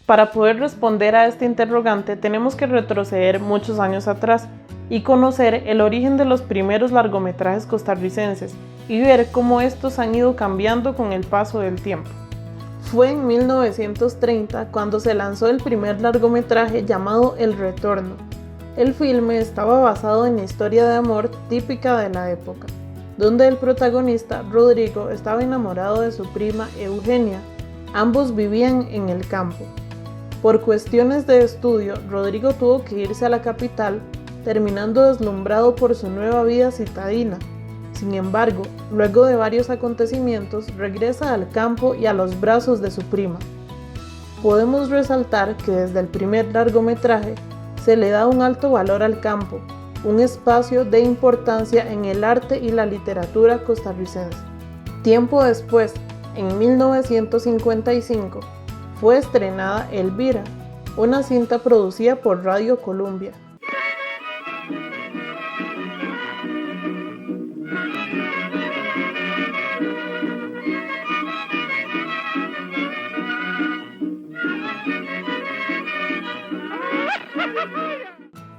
Para poder responder a este interrogante tenemos que retroceder muchos años atrás y conocer el origen de los primeros largometrajes costarricenses y ver cómo estos han ido cambiando con el paso del tiempo. Fue en 1930 cuando se lanzó el primer largometraje llamado El Retorno. El filme estaba basado en la historia de amor típica de la época, donde el protagonista, Rodrigo, estaba enamorado de su prima Eugenia. Ambos vivían en el campo. Por cuestiones de estudio, Rodrigo tuvo que irse a la capital, terminando deslumbrado por su nueva vida citadina. Sin embargo, luego de varios acontecimientos, regresa al campo y a los brazos de su prima. Podemos resaltar que desde el primer largometraje se le da un alto valor al campo, un espacio de importancia en el arte y la literatura costarricense. Tiempo después, en 1955, fue estrenada Elvira, una cinta producida por Radio Colombia.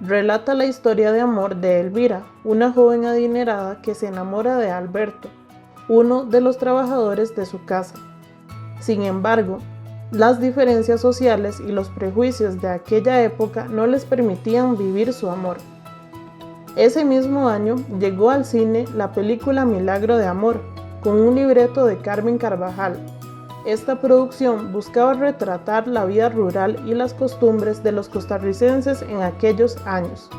Relata la historia de amor de Elvira, una joven adinerada que se enamora de Alberto, uno de los trabajadores de su casa. Sin embargo, las diferencias sociales y los prejuicios de aquella época no les permitían vivir su amor. Ese mismo año llegó al cine la película Milagro de Amor, con un libreto de Carmen Carvajal. Esta producción buscaba retratar la vida rural y las costumbres de los costarricenses en aquellos años.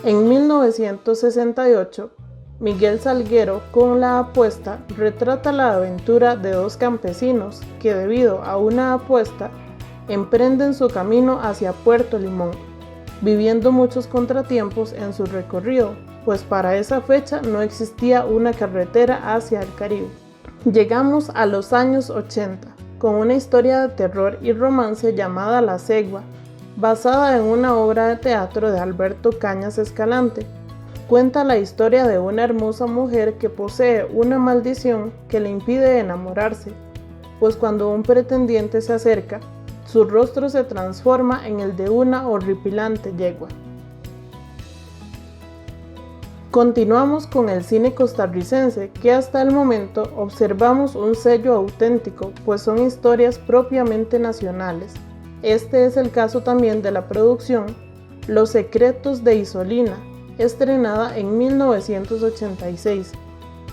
En 1968, Miguel Salguero, con La Apuesta, retrata la aventura de dos campesinos que, debido a una apuesta, emprenden su camino hacia Puerto Limón, viviendo muchos contratiempos en su recorrido, pues para esa fecha no existía una carretera hacia el Caribe. Llegamos a los años 80, con una historia de terror y romance llamada La Cegua, basada en una obra de teatro de Alberto Cañas Escalante. Cuenta la historia de una hermosa mujer que posee una maldición que le impide enamorarse, pues cuando un pretendiente se acerca, su rostro se transforma en el de una horripilante yegua. Continuamos con el cine costarricense, que hasta el momento observamos un sello auténtico, pues son historias propiamente nacionales. Este es el caso también de la producción Los Secretos de Isolina, estrenada en 1986.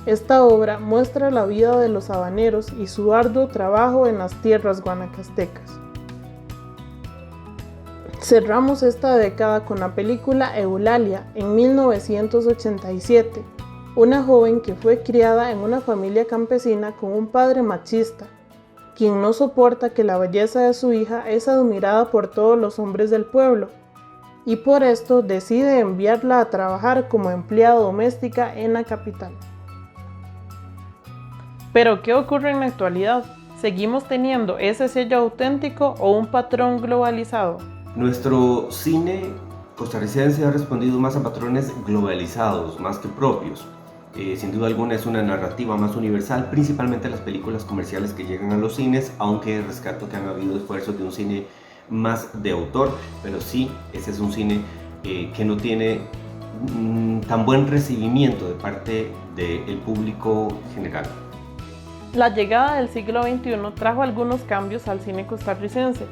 Esta obra muestra la vida de los habaneros y su arduo trabajo en las tierras guanacastecas. Cerramos esta década con la película Eulalia en 1987, una joven que fue criada en una familia campesina con un padre machista, quien no soporta que la belleza de su hija es admirada por todos los hombres del pueblo, y por esto decide enviarla a trabajar como empleada doméstica en la capital. Pero ¿qué ocurre en la actualidad? ¿Seguimos teniendo ese sello auténtico o un patrón globalizado? Nuestro cine costarricense ha respondido más a patrones globalizados, más que propios. Sin duda alguna es una narrativa más universal, principalmente las películas comerciales que llegan a los cines, aunque rescato que han habido esfuerzos de un cine más de autor, pero sí, ese es un cine que no tiene tan buen recibimiento de parte del público general. La llegada del siglo XXI trajo algunos cambios al cine costarricense,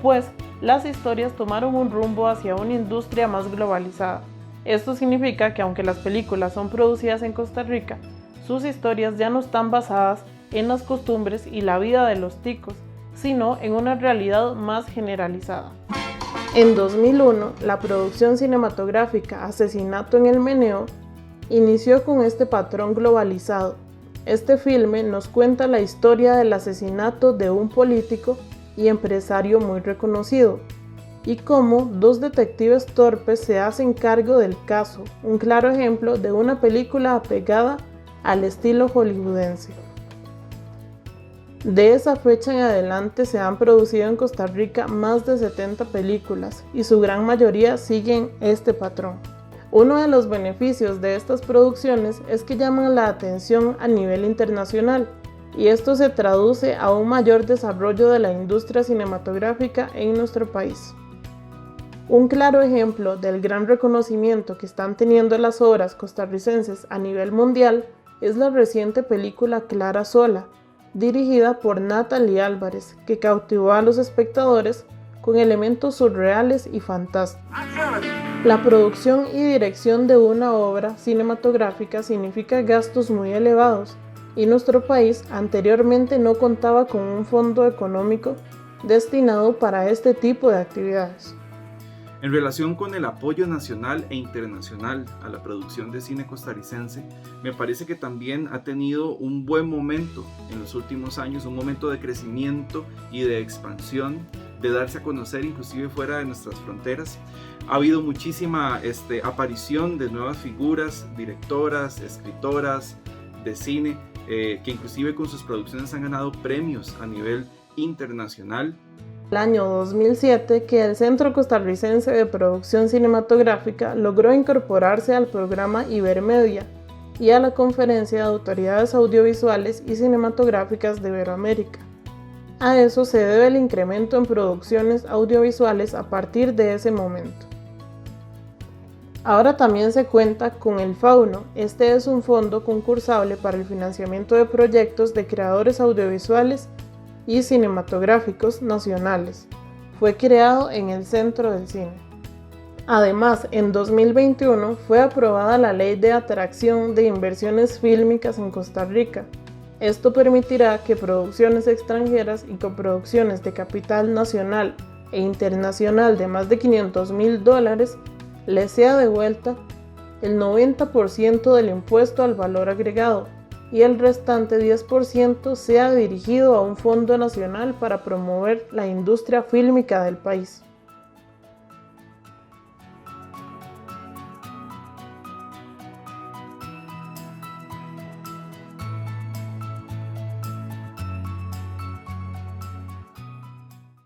pues las historias tomaron un rumbo hacia una industria más globalizada. Esto significa que aunque las películas son producidas en Costa Rica, sus historias ya no están basadas en las costumbres y la vida de los ticos, sino en una realidad más generalizada. En 2001, la producción cinematográfica Asesinato en el Meneo inició con este patrón globalizado. Este filme nos cuenta la historia del asesinato de un político y empresario muy reconocido, y cómo dos detectives torpes se hacen cargo del caso, un claro ejemplo de una película apegada al estilo hollywoodense. De esa fecha en adelante se han producido en Costa Rica más de 70 películas y su gran mayoría siguen este patrón. Uno de los beneficios de estas producciones es que llaman la atención a nivel internacional y esto se traduce a un mayor desarrollo de la industria cinematográfica en nuestro país. Un claro ejemplo del gran reconocimiento que están teniendo las obras costarricenses a nivel mundial es la reciente película Clara Sola, dirigida por Natalie Álvarez, que cautivó a los espectadores con elementos surreales y fantásticos. La producción y dirección de una obra cinematográfica significa gastos muy elevados, y nuestro país anteriormente no contaba con un fondo económico destinado para este tipo de actividades. En relación con el apoyo nacional e internacional a la producción de cine costarricense, me parece que también ha tenido un buen momento en los últimos años, un momento de crecimiento y de expansión, de darse a conocer inclusive fuera de nuestras fronteras. Ha habido muchísima aparición de nuevas figuras, directoras, escritoras de cine, que inclusive con sus producciones han ganado premios a nivel internacional. El año 2007 que el Centro Costarricense de Producción Cinematográfica logró incorporarse al programa Ibermedia y a la Conferencia de Autoridades Audiovisuales y Cinematográficas de Iberoamérica. A eso se debe el incremento en producciones audiovisuales a partir de ese momento. Ahora también se cuenta con el Fauno. Este es un fondo concursable para el financiamiento de proyectos de creadores audiovisuales y cinematográficos nacionales. Fue creado en el Centro del Cine. Además, en 2021 fue aprobada la Ley de Atracción de Inversiones Fílmicas en Costa Rica. Esto permitirá que producciones extranjeras y coproducciones de capital nacional e internacional de más de $500,000 les sea devuelta el 90% del impuesto al valor agregado y el restante 10% sea dirigido a un fondo nacional para promover la industria fílmica del país.